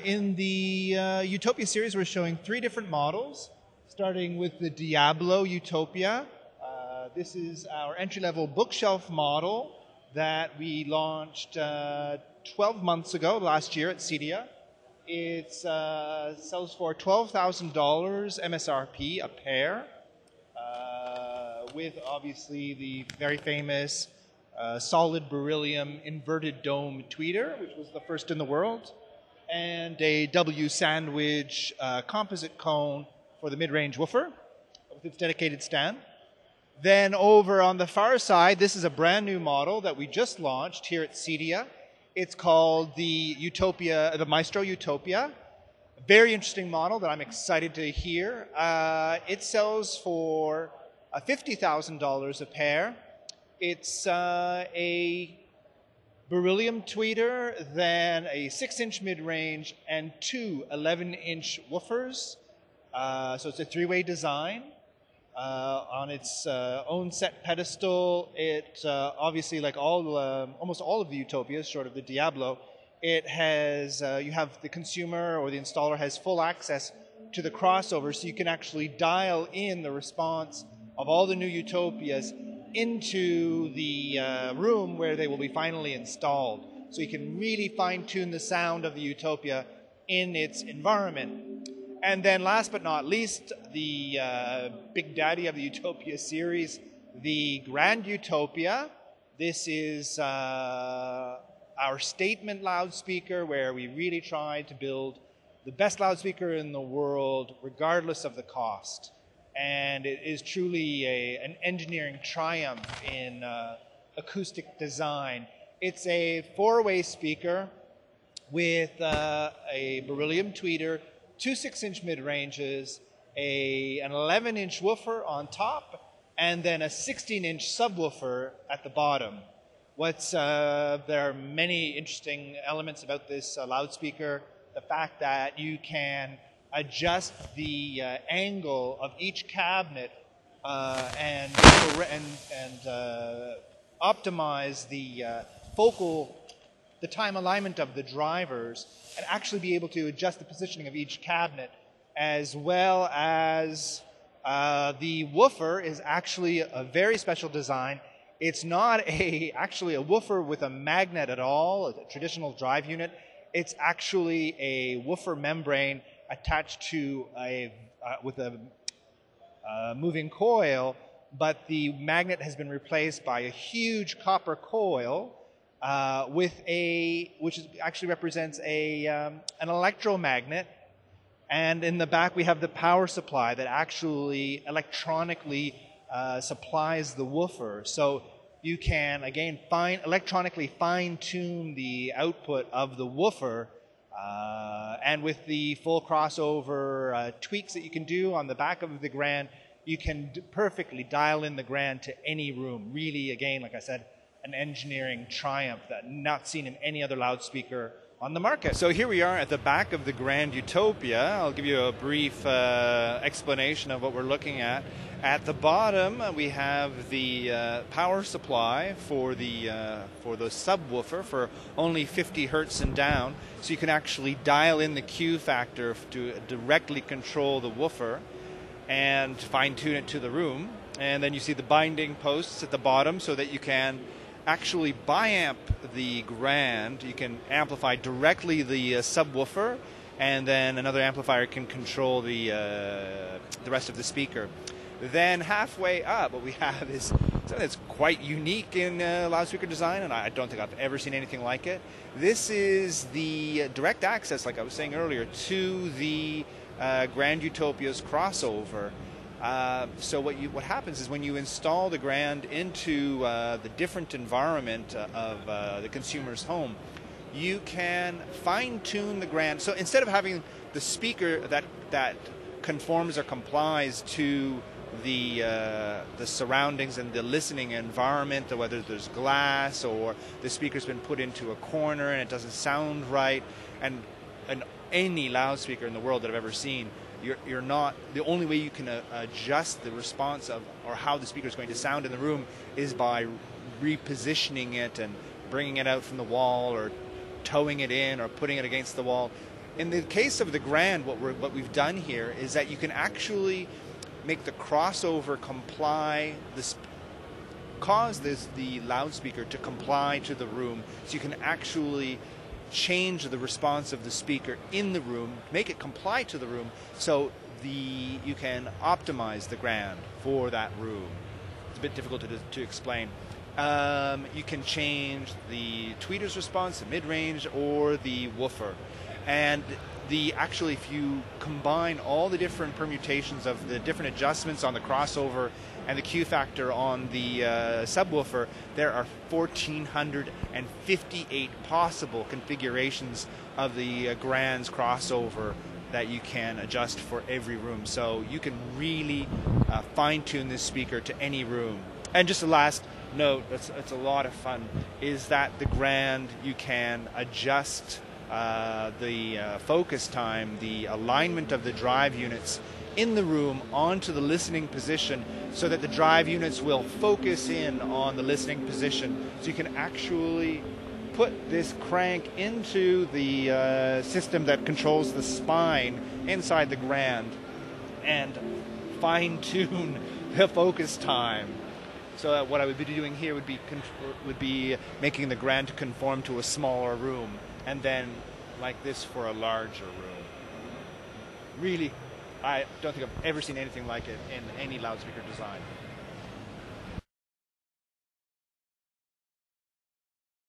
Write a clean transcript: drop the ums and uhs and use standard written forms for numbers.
In the Utopia series, we're showing 3 different models, starting with the Diablo Utopia. This is our entry-level bookshelf model that we launched 12 months ago, last year at CEDIA. It sells for $12,000 MSRP a pair, with obviously the very famous solid beryllium inverted dome tweeter, which was the first in the world, and a W sandwich composite cone for the mid-range woofer with its dedicated stand. Then over on the far side, this is a brand new model that we just launched here at CEDIA. It's called the Maestro Utopia. A very interesting model that I'm excited to hear. It sells for $50,000 a pair. It's a beryllium tweeter, then a 6-inch mid-range, and 2 11-inch woofers. So it's a 3-way design. On its own set pedestal, it obviously, like almost all of the Utopias, short of the Diablo, it has you have the consumer or the installer has full access to the crossover, so you can actually dial in the response of all the new Utopias into the room where they will be finally installed. So you can really fine-tune the sound of the Utopia in its environment. And then last but not least, the big daddy of the Utopia series, the Grand Utopia. This is our statement loudspeaker, where we really tried to build the best loudspeaker in the world, regardless of the cost. And it is truly an engineering triumph in acoustic design. It's a 4-way speaker with a beryllium tweeter, 2 6-inch mid-ranges, an 11-inch woofer on top, and then a 16-inch subwoofer at the bottom. There are many interesting elements about this loudspeaker. The fact that you can adjust the angle of each cabinet and optimize the time alignment of the drivers, and actually be able to adjust the positioning of each cabinet, as well as the woofer is actually a very special design. It's not actually a woofer with a magnet at all, a traditional drive unit. It's actually a woofer membrane attached to with a moving coil, but the magnet has been replaced by a huge copper coil which actually represents an electromagnet. And in the back we have the power supply that actually electronically supplies the woofer. So you can, again, electronically fine-tune the output of the woofer, and with the full crossover tweaks that you can do on the back of the Grand, you can perfectly dial in the Grand to any room. Really, again, like I said, an engineering triumph that not seen in any other loudspeaker on the market. So here we are at the back of the Grand Utopia. I'll give you a brief explanation of what we're looking at. At the bottom, we have the power supply for the subwoofer for only 50 hertz and down, so you can actually dial in the Q factor to directly control the woofer and fine-tune it to the room. And then you see the binding posts at the bottom, so that you can actually bi-amp the Grand. You can amplify directly the subwoofer, and then another amplifier can control the rest of the speaker. Then halfway up, what we have is something that's quite unique in loudspeaker design, and I don't think I've ever seen anything like it. This is the direct access, like I was saying earlier, to the Grand Utopia's crossover. So what happens is when you install the Grand into the different environment of the consumer's home, you can fine-tune the Grand. So instead of having the speaker that conforms or complies to the surroundings and the listening environment, or whether there's glass or the speaker's been put into a corner and it doesn't sound right, and any loudspeaker in the world that I've ever seen, you're not, the only way you can adjust the response of or how the speaker is going to sound in the room is by repositioning it and bringing it out from the wall, or towing it in, or putting it against the wall. In the case of the Grand, what we've done here is that you can actually make the crossover comply, cause the loudspeaker to comply to the room, so you can actually change the response of the speaker in the room, make it comply to the room, so you can optimize the Grand for that room. It's a bit difficult to explain. You can change the tweeter's response, the mid-range, or the woofer. And actually, if you combine all the different permutations of the different adjustments on the crossover and the Q factor on the subwoofer, there are 1,458 possible configurations of the Grand's crossover that you can adjust for every room. So you can really fine-tune this speaker to any room. And just a last note, it's a lot of fun, is that the Grand, you can adjust the focus time, the alignment of the drive units in the room onto the listening position, so that the drive units will focus in on the listening position. So you can actually put this crank into the system that controls the spine inside the Grand and fine-tune the focus time. So what I would be doing here would be making the Grand to conform to a smaller room, and then like this for a larger room. Really, I don't think I've ever seen anything like it in any loudspeaker design.